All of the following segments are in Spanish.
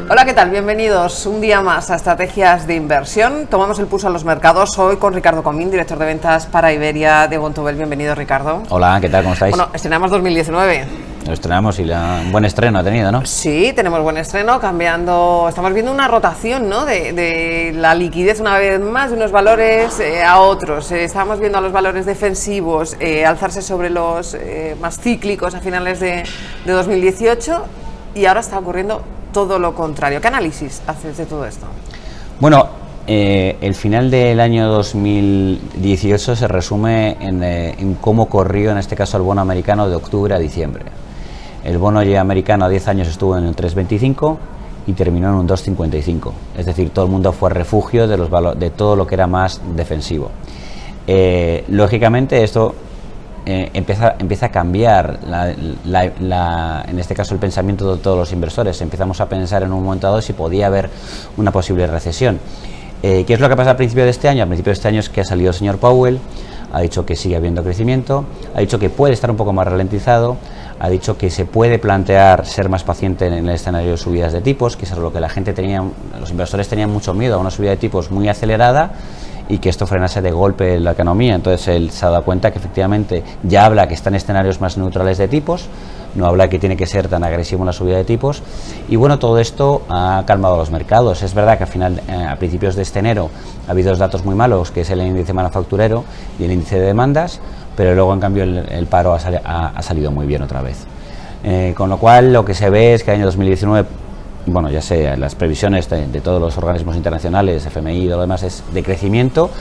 Hola, ¿qué tal? Bienvenidos un día más a Estrategias de Inversión. Tomamos el pulso a los mercados hoy con Ricardo Comín, director de ventas para Iberia de Vontobel. Bienvenido, Ricardo. Hola, ¿qué tal? ¿Cómo estáis? Bueno, estrenamos 2019. Lo estrenamos y un buen estreno ha tenido, ¿no? Sí, tenemos buen estreno, estamos viendo una rotación, ¿no?, de la liquidez una vez más, de unos valores a otros. Estamos viendo a los valores defensivos alzarse sobre los más cíclicos a finales de 2018 y ahora está ocurriendo todo lo contrario. ¿Qué análisis haces de todo esto? Bueno, el final del año 2018 se resume en cómo corrió, en este caso, el bono americano de octubre a diciembre. El bono americano a 10 años estuvo en un 3,25 y terminó en un 2,55. Es decir, todo el mundo fue refugio de todo lo que era más defensivo. Lógicamente, esto empieza a cambiar en este caso el pensamiento de todos los inversores. Empezamos a pensar en un momento dado si podía haber una posible recesión. ¿Qué es lo que pasa al principio de este año? Al principio de este año es que ha salido el señor Powell, ha dicho que sigue habiendo crecimiento, ha dicho que puede estar un poco más ralentizado, ha dicho que se puede plantear ser más paciente en el escenario de subidas de tipos, que es lo que los inversores tenían mucho miedo a una subida de tipos muy acelerada y que esto frenase de golpe la economía. Entonces él se ha dado cuenta que efectivamente ya habla que está en escenarios más neutrales de tipos, no habla que tiene que ser tan agresivo en la subida de tipos, y bueno, todo esto ha calmado los mercados. Es verdad que a principios de este enero ha habido dos datos muy malos, que es el índice manufacturero y el índice de demandas, pero luego en cambio el paro ha salido muy bien otra vez. Con lo cual lo que se ve es que el año 2019, bueno, ya sé, las previsiones de todos los organismos internacionales, FMI y lo demás, es de crecimiento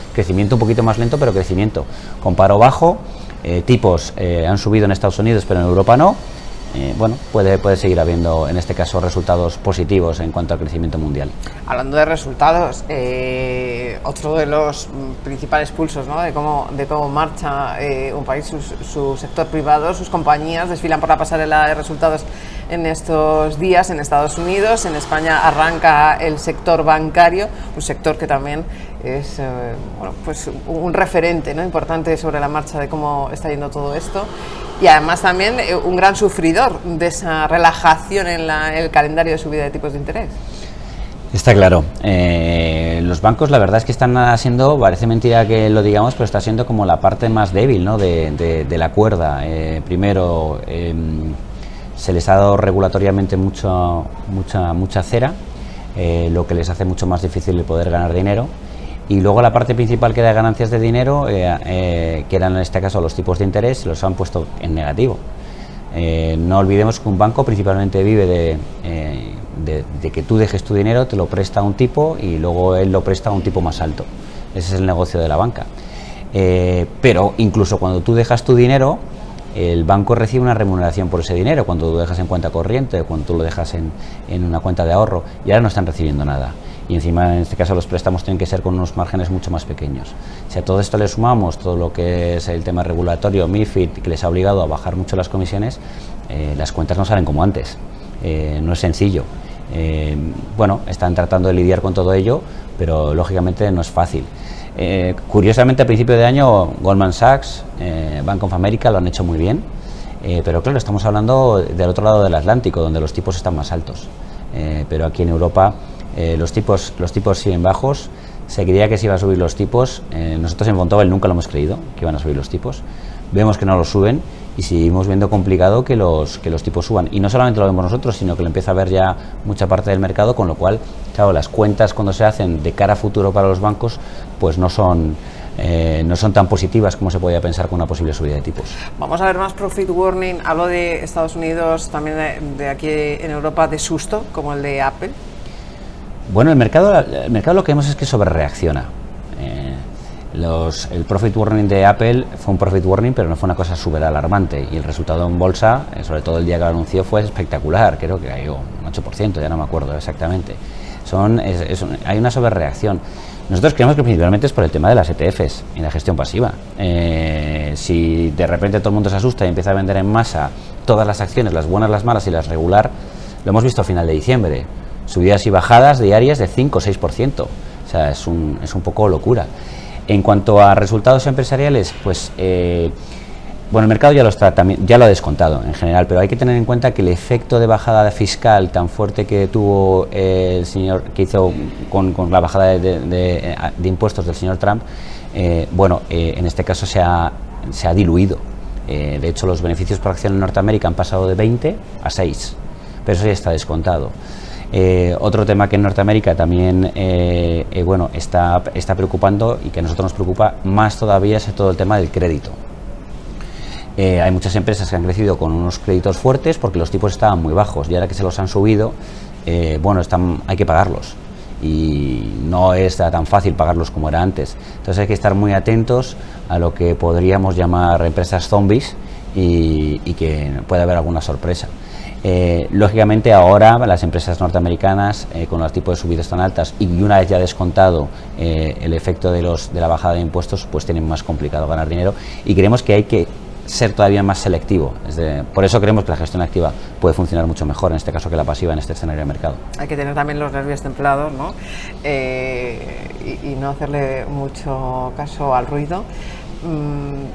un poquito más lento, pero crecimiento, con paro bajo, tipos han subido en Estados Unidos, pero en Europa no. Bueno, puede seguir habiendo, en este caso, resultados positivos en cuanto al crecimiento mundial. Hablando de resultados, otro de los principales pulsos, ¿no?, de cómo marcha un país, su sector privado, sus compañías desfilan por la pasarela de resultados en estos días en Estados Unidos. En España arranca el sector bancario, un sector que también es pues un referente, ¿no?, importante sobre la marcha de cómo está yendo todo esto, y además también un gran sufridor de esa relajación en el calendario de subida de tipos de interés. Está claro. Los bancos, la verdad es que están siendo, parece mentira que lo digamos, pero está siendo como la parte más débil, ¿no?, de la cuerda. Primero, se les ha dado regulatoriamente mucha cera, lo que les hace mucho más difícil el poder ganar dinero. Y luego la parte principal que da ganancias de dinero, que eran en este caso los tipos de interés, los han puesto en negativo. No olvidemos que un banco principalmente vive de que tú dejes tu dinero, te lo presta a un tipo y luego él lo presta a un tipo más alto. Ese es el negocio de la banca. Pero incluso cuando tú dejas tu dinero, el banco recibe una remuneración por ese dinero, cuando tú lo dejas en cuenta corriente, cuando tú lo dejas en una cuenta de ahorro, y ahora no están recibiendo nada. Y encima, en este caso, los préstamos tienen que ser con unos márgenes mucho más pequeños. Si a todo esto le sumamos todo lo que es el tema regulatorio, MiFID, que les ha obligado a bajar mucho las comisiones, las cuentas no salen como antes. No es sencillo. Bueno, están tratando de lidiar con todo ello, pero lógicamente no es fácil. Curiosamente, a principio de año, Goldman Sachs, Bank of America lo han hecho muy bien, pero claro, estamos hablando del otro lado del Atlántico, donde los tipos están más altos. Pero aquí en Europa los tipos siguen bajos. Se creía que se iban a subir los tipos. Nosotros en Vontobel nunca lo hemos creído que iban a subir los tipos. Vemos que no los suben y seguimos viendo complicado que los tipos suban. Y no solamente lo vemos nosotros, sino que lo empieza a ver ya mucha parte del mercado, con lo cual, claro, las cuentas cuando se hacen de cara a futuro para los bancos, pues no son tan positivas como se podía pensar con una posible subida de tipos. Vamos a ver más profit warning. Hablo de Estados Unidos, también de aquí en Europa, de susto, como el de Apple. Bueno, el mercado lo que vemos es que sobrereacciona. El profit warning de Apple fue un profit warning, pero no fue una cosa súper alarmante, y el resultado en bolsa, sobre todo el día que lo anunció, fue espectacular. Creo que cayó un 8%, ya no me acuerdo exactamente. Hay una sobrereacción. Nosotros creemos que principalmente es por el tema de las ETFs y la gestión pasiva. Si de repente todo el mundo se asusta y empieza a vender en masa todas las acciones, las buenas, las malas y las regular, lo hemos visto a final de diciembre. Subidas y bajadas diarias de 5 o 6%. O sea, es un poco locura. En cuanto a resultados empresariales, pues Bueno, el mercado ya lo está también, ya lo ha descontado en general, pero hay que tener en cuenta que el efecto de bajada fiscal tan fuerte que tuvo el señor, que hizo con la bajada de impuestos del señor Trump, en este caso se ha diluido. De hecho, los beneficios por acción en Norteamérica han pasado de 20 a 6, pero eso ya está descontado. Otro tema que en Norteamérica también está preocupando y que a nosotros nos preocupa más todavía es todo el tema del crédito. Hay muchas empresas que han crecido con unos créditos fuertes porque los tipos estaban muy bajos y ahora que se los han subido, hay que pagarlos y no es tan fácil pagarlos como era antes. Entonces hay que estar muy atentos a lo que podríamos llamar empresas zombies y que puede haber alguna sorpresa. Lógicamente ahora las empresas norteamericanas con los tipos de subidas tan altas y una vez ya descontado el efecto de la bajada de impuestos, pues tienen más complicado ganar dinero y creemos que hay que ser todavía más selectivo. Por eso creemos que la gestión activa puede funcionar mucho mejor en este caso que la pasiva en este escenario de mercado. Hay que tener también los nervios templados, ¿no? Y no hacerle mucho caso al ruido.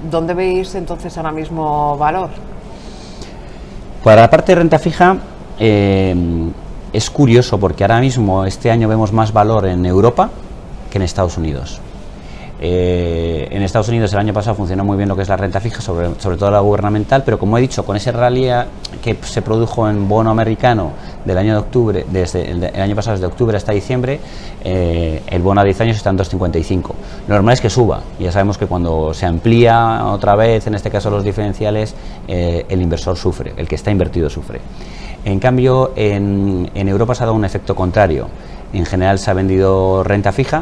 ¿Dónde veis entonces ahora mismo valor? Para la parte de renta fija es curioso porque ahora mismo este año vemos más valor en Europa que en Estados Unidos. En Estados Unidos el año pasado funcionó muy bien lo que es la renta fija, sobre todo la gubernamental, pero como he dicho, con ese rally que se produjo en bono americano del año de octubre, desde el año pasado desde octubre hasta diciembre, el bono a 10 años está en 2,55. Lo normal es que suba, y ya sabemos que cuando se amplía otra vez, en este caso los diferenciales, el inversor sufre, el que está invertido sufre. En cambio, en Europa se ha dado un efecto contrario. En general se ha vendido renta fija,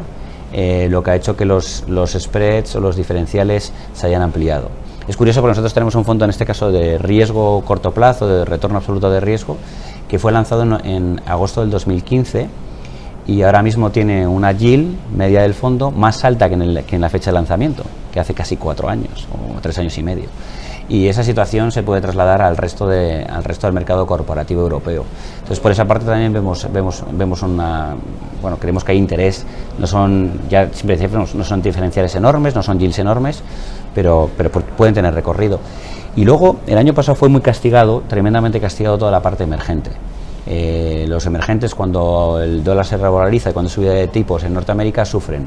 lo que ha hecho que los spreads o los diferenciales se hayan ampliado. Es curioso porque nosotros tenemos un fondo en este caso de riesgo corto plazo, de retorno absoluto de riesgo, que fue lanzado en agosto del 2015 y ahora mismo tiene una yield media del fondo más alta que en la fecha de lanzamiento, que hace casi 4 años o 3 años y medio. Y esa situación se puede trasladar al resto del mercado corporativo europeo. Entonces, por esa parte también vemos creemos que hay interés. No son, ya siempre decimos, no son diferenciales enormes, no son yields enormes, pero pueden tener recorrido. Y luego, el año pasado fue muy castigado, tremendamente castigado toda la parte emergente. Los emergentes, cuando el dólar se revaloriza y cuando sube de tipos en Norteamérica, sufren.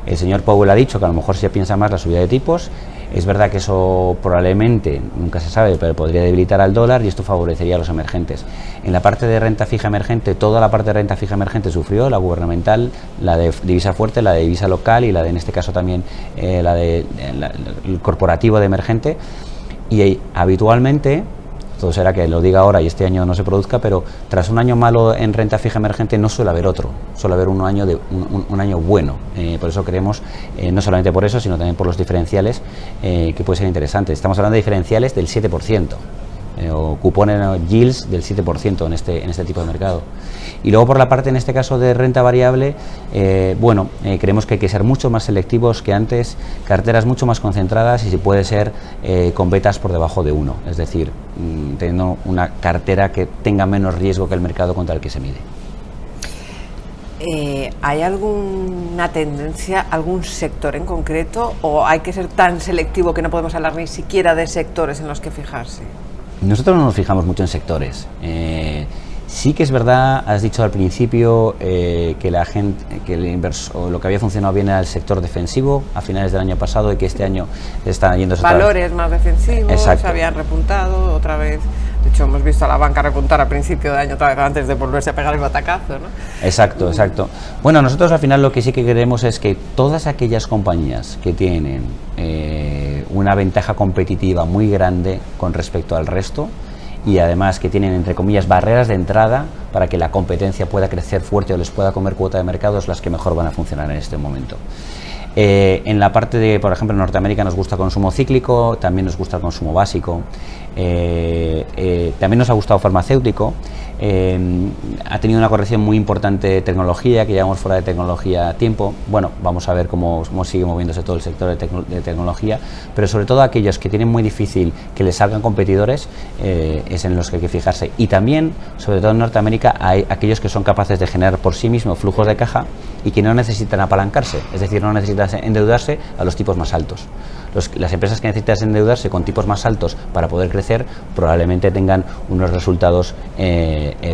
El señor Powell ha dicho que a lo mejor se piensa más la subida de tipos. Es verdad que eso probablemente, nunca se sabe, pero podría debilitar al dólar y esto favorecería a los emergentes. En la parte de renta fija emergente, toda la parte de renta fija emergente sufrió, la gubernamental, la de divisa fuerte, la de divisa local y la de, en este caso también, el corporativo de emergente. Y habitualmente, todo será que lo diga ahora y este año no se produzca, pero tras un año malo en renta fija emergente no suele haber otro, suele haber un año bueno. Por eso creemos, no solamente por eso, sino también por los diferenciales, que puede ser interesante. Estamos hablando de diferenciales del 7%, o cupones yields del 7% en este tipo de mercado. Y luego por la parte, en este caso, de renta variable, creemos que hay que ser mucho más selectivos que antes, carteras mucho más concentradas y si puede ser con betas por debajo de 1, es decir, teniendo una cartera que tenga menos riesgo que el mercado contra el que se mide. ¿Hay alguna tendencia, algún sector en concreto o hay que ser tan selectivo que no podemos hablar ni siquiera de sectores en los que fijarse? Nosotros no nos fijamos mucho en sectores. Sí que es verdad, has dicho al principio que el inversor, lo que había funcionado bien era el sector defensivo a finales del año pasado y que este año están yendo valores más defensivos. Exacto. Se habían repuntado otra vez. De hecho, hemos visto a la banca repuntar a principio de año otra vez antes de volverse a pegar el batacazo, ¿no? Exacto. Bueno, nosotros al final lo que sí que queremos es que todas aquellas compañías que tienen una ventaja competitiva muy grande con respecto al resto y además que tienen, entre comillas, barreras de entrada para que la competencia pueda crecer fuerte o les pueda comer cuota de mercado, es las que mejor van a funcionar en este momento. En la parte de, por ejemplo, en Norteamérica nos gusta el consumo cíclico, también nos gusta el consumo básico, también nos ha gustado farmacéutico, ha tenido una corrección muy importante de tecnología, que llevamos fuera de tecnología a tiempo. Bueno, vamos a ver cómo sigue moviéndose todo el sector de tecnología, pero sobre todo aquellos que tienen muy difícil que les salgan competidores, es en los que hay que fijarse. Y también, sobre todo en Norteamérica, hay aquellos que son capaces de generar por sí mismos flujos de caja y que no necesitan apalancarse, es decir, no necesitan endeudarse a los tipos más altos. Las empresas que necesitan endeudarse con tipos más altos para poder crecer probablemente tengan unos resultados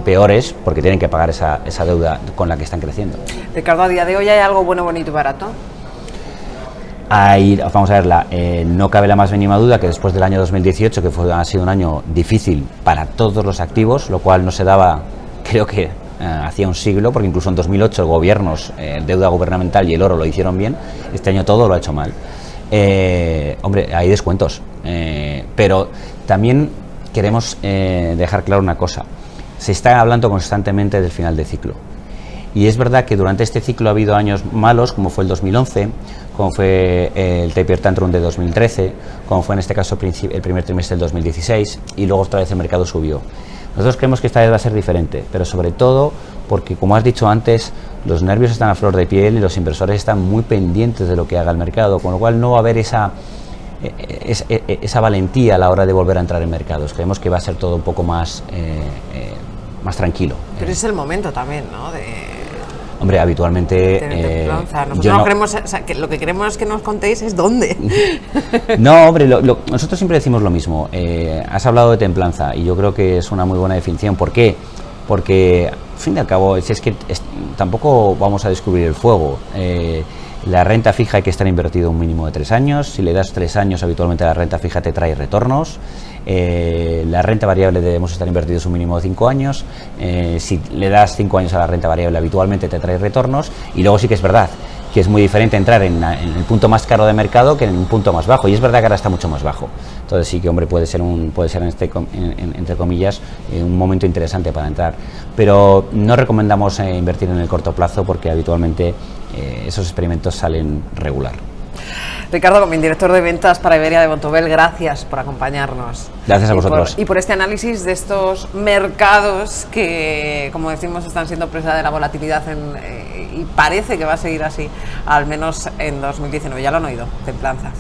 peores porque tienen que pagar esa deuda con la que están creciendo. Ricardo, a día de hoy hay algo bueno, bonito y barato. Vamos a verla, no cabe la más mínima duda que después del año 2018, que ha sido un año difícil para todos los activos, lo cual no se daba, creo que hacía un siglo, porque incluso en 2008 gobiernos, deuda gubernamental y el oro lo hicieron bien, este año todo lo ha hecho mal. Hombre, hay descuentos, pero también queremos dejar claro una cosa, se está hablando constantemente del final de ciclo. Y es verdad que durante este ciclo ha habido años malos, como fue el 2011, como fue el Taper Tantrum de 2013, como fue en este caso el primer trimestre del 2016, y luego otra vez el mercado subió. Nosotros creemos que esta vez va a ser diferente, pero sobre todo porque, como has dicho antes, los nervios están a flor de piel y los inversores están muy pendientes de lo que haga el mercado, con lo cual no va a haber esa valentía a la hora de volver a entrar en mercados. Creemos que va a ser todo un poco más tranquilo. Pero es el momento también, ¿no? Hombre, habitualmente... Nosotros no queremos, o sea, que lo que queremos que nos contéis es dónde. No, hombre, nosotros siempre decimos lo mismo. Has hablado de templanza y yo creo que es una muy buena definición. ¿Por qué? Porque, al fin y al cabo, tampoco vamos a descubrir el fuego. La renta fija hay que estar invertido un mínimo de 3 años. Si le das 3 años, habitualmente la renta fija te trae retornos. La renta variable debemos estar invertidos un mínimo de 5 años. Si le das 5 años a la renta variable, habitualmente te trae retornos. Y luego sí que es verdad que es muy diferente entrar en el punto más caro de mercado que en un punto más bajo, y es verdad que ahora está mucho más bajo. Entonces sí que, hombre, puede ser entre comillas un momento interesante para entrar, pero no recomendamos invertir en el corto plazo porque habitualmente esos experimentos salen regular. Ricardo Comín, director de ventas para Iberia de Bontobel, gracias por acompañarnos. Gracias a vosotros. Y por este análisis de estos mercados que, como decimos, están siendo presa de la volatilidad y parece que va a seguir así, al menos en 2019. Ya lo han oído, templanza.